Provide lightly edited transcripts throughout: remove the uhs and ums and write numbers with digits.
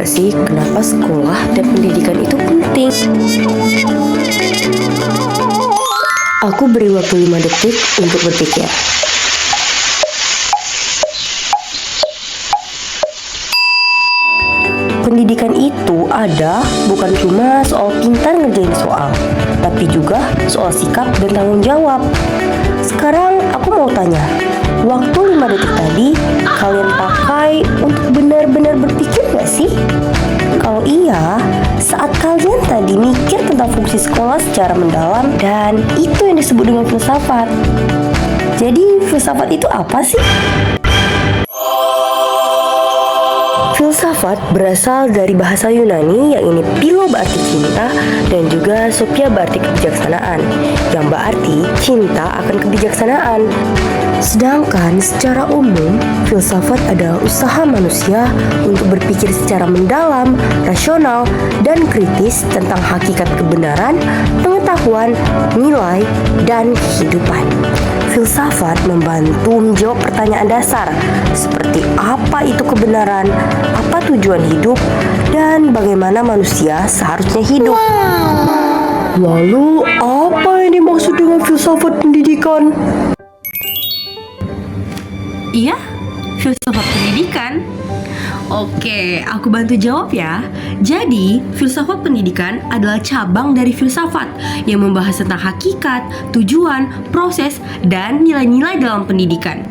nggak sih kenapa sekolah dan pendidikan itu penting? Aku beri waktu 5 detik untuk berpikir. Pendidikan itu ada bukan cuma soal pintar ngerjain soal, tapi juga soal sikap dan tanggung jawab. Sekarang aku mau tanya, waktu 5 detik tadi kalian pakai untuk benar-benar berpikir gak sih? Kalau iya, saat kalian tadi mikir tentang fungsi sekolah secara mendalam, dan itu yang disebut dengan filsafat. Jadi filsafat itu apa sih? Filsafat berasal dari bahasa Yunani yang ini philo berarti cinta dan juga sophia berarti kebijaksanaan, yang berarti cinta akan kebijaksanaan. Sedangkan secara umum, filsafat adalah usaha manusia untuk berpikir secara mendalam, rasional, dan kritis tentang hakikat kebenaran, pengetahuan, nilai, dan kehidupan. Filsafat membantu menjawab pertanyaan dasar seperti apa itu kebenaran, apa tujuan hidup, dan bagaimana manusia seharusnya hidup. Lalu, apa yang dimaksud dengan filsafat pendidikan? Iya, filsafat pendidikan. Oke, aku bantu jawab ya. Jadi, filsafat pendidikan adalah cabang dari filsafat yang membahas tentang hakikat, tujuan, proses, dan nilai-nilai dalam pendidikan.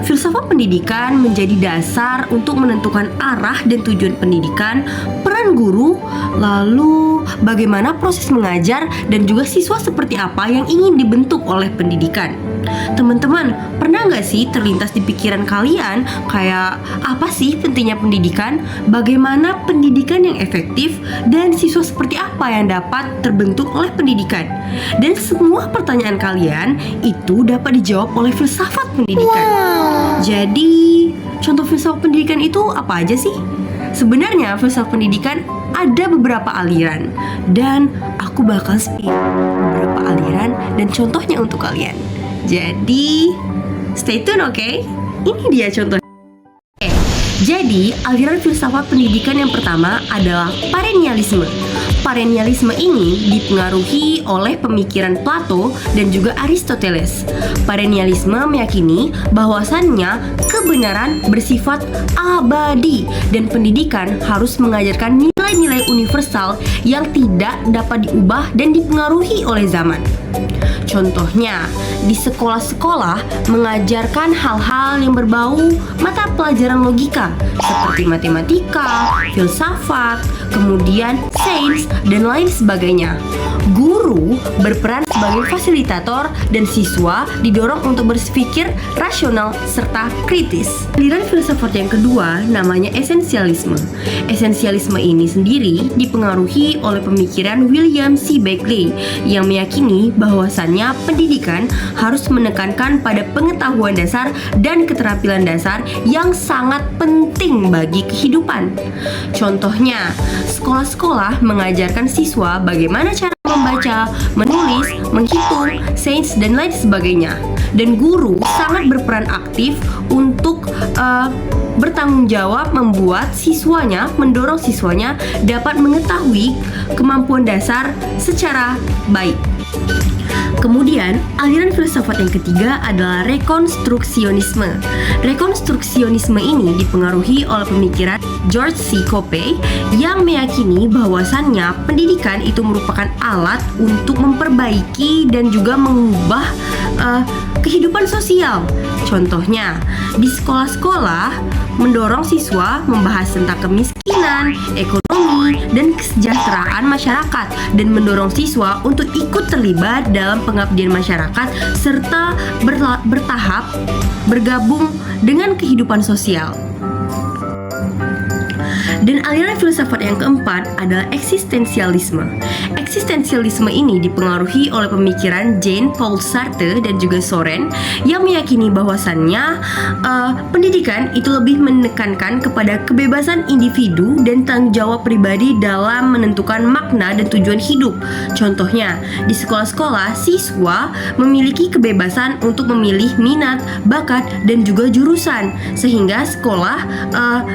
Filsafat pendidikan menjadi dasar untuk menentukan arah dan tujuan pendidikan, peran guru, lalu bagaimana proses mengajar, dan juga siswa seperti apa yang ingin dibentuk oleh pendidikan. Teman-teman, pernah nggak sih terlintas di pikiran kalian kayak apa sih pentingnya pendidikan, bagaimana pendidikan yang efektif, dan siswa seperti apa yang dapat terbentuk oleh pendidikan? Dan semua pertanyaan kalian itu dapat dijawab oleh filsafat pendidikan. Jadi, contoh filsafat pendidikan itu apa aja sih? Sebenarnya filsafat pendidikan ada beberapa aliran, dan aku bakal spill beberapa aliran dan contohnya untuk kalian. Jadi, stay tune, oke? Ini dia contohnya. Jadi, aliran filsafat pendidikan yang pertama adalah perennialisme. Perennialisme ini dipengaruhi oleh pemikiran Plato dan juga Aristoteles. Perennialisme meyakini bahwasannya kebenaran bersifat abadi dan pendidikan harus mengajarkan nilai-nilai universal yang tidak dapat diubah dan dipengaruhi oleh zaman. Contohnya, di sekolah-sekolah mengajarkan hal-hal yang berbau mata pelajaran logika seperti matematika, filsafat, kemudian sains, dan lain sebagainya. Guru berperan sebagai fasilitator dan siswa didorong untuk berpikir rasional serta kritis. Aliran filsafat yang kedua namanya esensialisme. Esensialisme ini sendiri dipengaruhi oleh pemikiran William C. Beckley yang meyakini bahwasannya pendidikan harus menekankan pada pengetahuan dasar dan keterampilan dasar yang sangat penting bagi kehidupan. Contohnya, sekolah-sekolah mengajarkan siswa bagaimana cara membaca, menulis, menghitung, sains, dan lain sebagainya. Dan guru sangat berperan aktif untuk bertanggung jawab membuat siswanya, mendorong siswanya dapat mengetahui kemampuan dasar secara baik. Kemudian, aliran filsafat yang ketiga adalah rekonstruksionisme. Rekonstruksionisme ini dipengaruhi oleh pemikiran George C. Cope yang meyakini bahwasannya pendidikan itu merupakan alat untuk memperbaiki dan juga mengubah kehidupan sosial. Contohnya, di sekolah-sekolah mendorong siswa membahas tentang kemiskinan, ekonomi, dan kesejahteraan masyarakat, dan mendorong siswa untuk ikut terlibat dalam pengabdian masyarakat serta bertahap bergabung dengan kehidupan sosial. Dan aliran filsafat yang keempat adalah eksistensialisme. Eksistensialisme ini dipengaruhi oleh pemikiran Jean-Paul Sartre dan juga Soren yang meyakini bahwasannya pendidikan itu lebih menekankan kepada kebebasan individu dan tanggung jawab pribadi dalam menentukan makna dan tujuan hidup. Contohnya, di sekolah-sekolah siswa memiliki kebebasan untuk memilih minat, bakat, dan juga jurusan, sehingga sekolah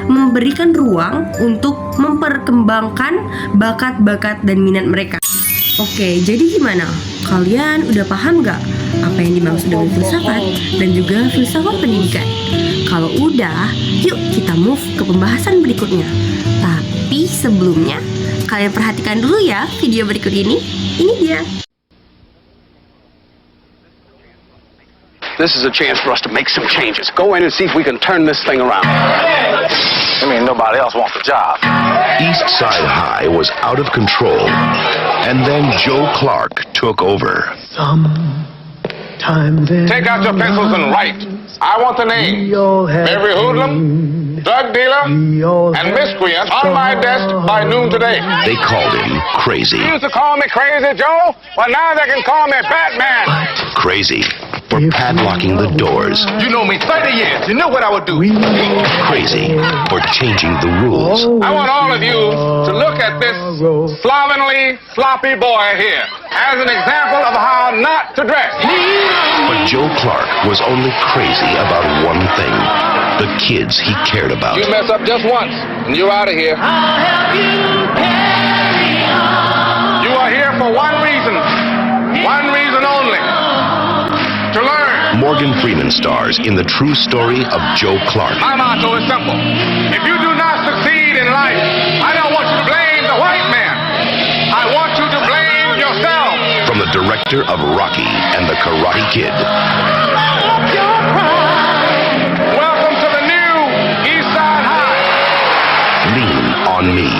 memberikan ruang untuk memperkembangkan bakat-bakat dan minat mereka. Oke, jadi gimana? Kalian udah paham gak apa yang dimaksud dengan filsafat dan juga filsafat pendidikan? Kalau udah, yuk kita move ke pembahasan berikutnya. Tapi sebelumnya, kalian perhatikan dulu ya video berikut ini. Ini dia. This is a chance for us to make some changes. Go in and see if we can turn this thing around. I mean, nobody else wants the job. East Side High was out of control, and then Joe Clark took over. Take out your pencils and write. I want the name. Every hoodlum, drug dealer, and miscreant on my desk by noon today. They called him Crazy. You used to call me Crazy Joe? Well, now they can call me Batman. Crazy for padlocking the doors. You know me 30 years. You knew what I would do. Crazy for changing the rules. I want all of you to look at this slovenly, sloppy boy here as an example of how not to dress. But Joe Clark was only crazy about one thing: the kids he cared about. You mess up just once, and you're out of here. You are here for one reason only: to learn. Morgan Freeman stars in the true story of Joe Clark. My motto is simple: if you do not succeed in life, I don't want you to blame the white man. I want you to blame yourself. From the director of Rocky and the Karate Kid. Welcome to the new East Side High. Lean on Me.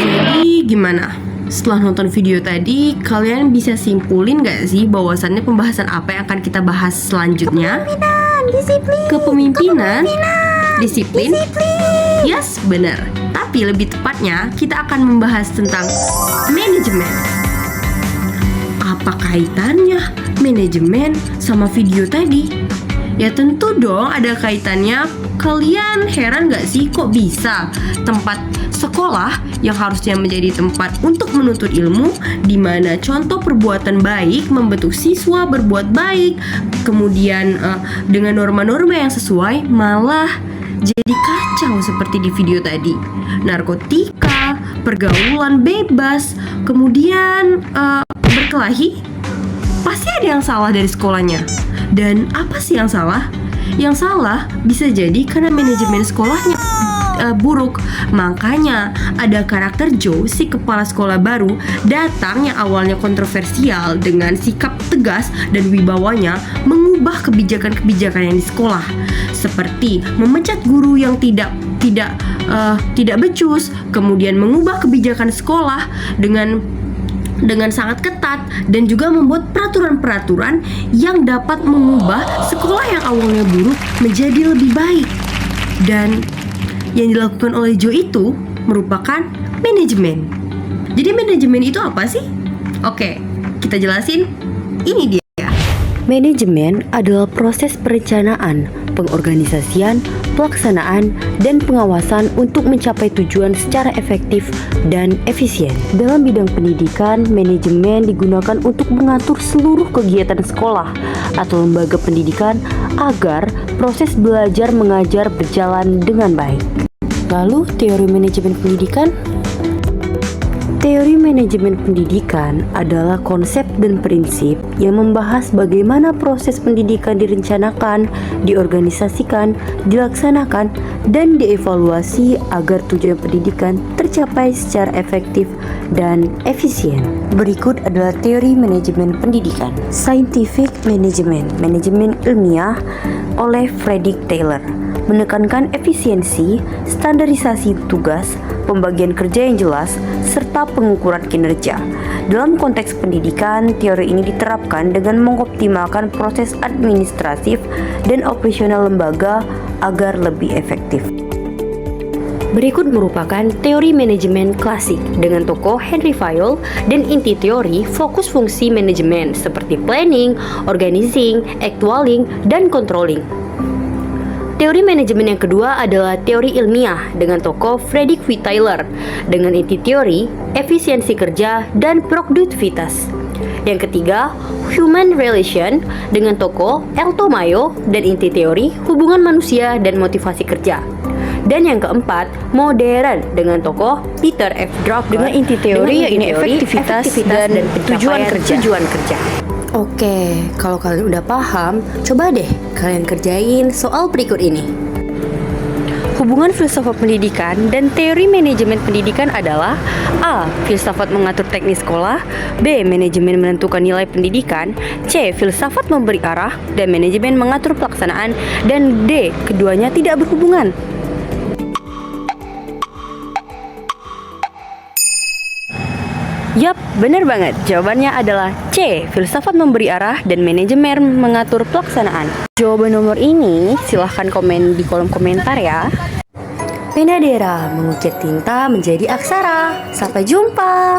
Jadi gimana? Setelah nonton video tadi, kalian bisa simpulin gak sih bahwasannya pembahasan apa yang akan kita bahas selanjutnya? Kepemimpinan, disiplin. Yes, benar. Tapi lebih tepatnya, kita akan membahas tentang manajemen. Apa kaitannya manajemen sama video tadi? Ya tentu dong ada kaitannya. Kalian heran gak sih kok bisa tempat sekolah yang harusnya menjadi tempat untuk menuntut ilmu, di mana contoh perbuatan baik membentuk siswa berbuat baik, kemudian dengan norma-norma yang sesuai, malah jadi kacau seperti di video tadi. Narkotika, pergaulan bebas, kemudian berkelahi. Pasti ada yang salah dari sekolahnya. Dan apa sih yang salah? Yang salah bisa jadi karena manajemen sekolahnya buruk. Makanya ada karakter Joe, si kepala sekolah baru, datang yang awalnya kontroversial dengan sikap tegas dan wibawanya mengubah kebijakan-kebijakan yang di sekolah, seperti memecat guru yang tidak becus, kemudian mengubah kebijakan sekolah dengan sangat ketat, dan juga membuat peraturan-peraturan yang dapat mengubah sekolah yang awalnya buruk menjadi lebih baik. Dan yang dilakukan oleh Joe itu merupakan manajemen. Jadi manajemen itu apa sih? Oke, kita jelasin. Ini dia. Manajemen adalah proses perencanaan, pengorganisasian, pelaksanaan, dan pengawasan untuk mencapai tujuan secara efektif dan efisien. Dalam bidang pendidikan, manajemen digunakan untuk mengatur seluruh kegiatan sekolah atau lembaga pendidikan agar proses belajar mengajar berjalan dengan baik. Lalu, teori manajemen pendidikan? Teori manajemen pendidikan adalah konsep dan prinsip yang membahas bagaimana proses pendidikan direncanakan, diorganisasikan, dilaksanakan, dan dievaluasi agar tujuan pendidikan tercapai secara efektif dan efisien. Berikut adalah teori manajemen pendidikan. Scientific Management, manajemen ilmiah oleh Frederick Taylor, menekankan efisiensi, standarisasi tugas, pembagian kerja yang jelas, serta pengukuran kinerja. Dalam konteks pendidikan, teori ini diterapkan dengan mengoptimalkan proses administratif dan operasional lembaga agar lebih efektif. Berikut merupakan teori manajemen klasik dengan tokoh Henry Fayol dan inti teori fokus fungsi manajemen seperti planning, organizing, actualing, dan controlling. Teori manajemen yang kedua adalah teori ilmiah dengan tokoh Frederick V. Taylor dengan inti teori, efisiensi kerja, dan produktivitas. Yang ketiga, human relation dengan tokoh Alto Mayo dan inti teori, hubungan manusia dan motivasi kerja. Dan yang keempat, modern dengan tokoh Peter F. Drucker Dengan inti teori yakni efektivitas dan tujuan kerja. Oke, kalau kalian udah paham, coba deh kalian kerjain soal berikut ini. Hubungan filsafat pendidikan dan teori manajemen pendidikan adalah A. Filsafat mengatur teknis sekolah, B. Manajemen menentukan nilai pendidikan, C. Filsafat memberi arah, dan manajemen mengatur pelaksanaan, dan D. Keduanya tidak berhubungan. Yap, benar banget. Jawabannya adalah C. Filsafat memberi arah dan manajemen mengatur pelaksanaan. Jawaban nomor ini silahkan komen di kolom komentar ya. Penadera mengukir tinta menjadi aksara. Sampai jumpa.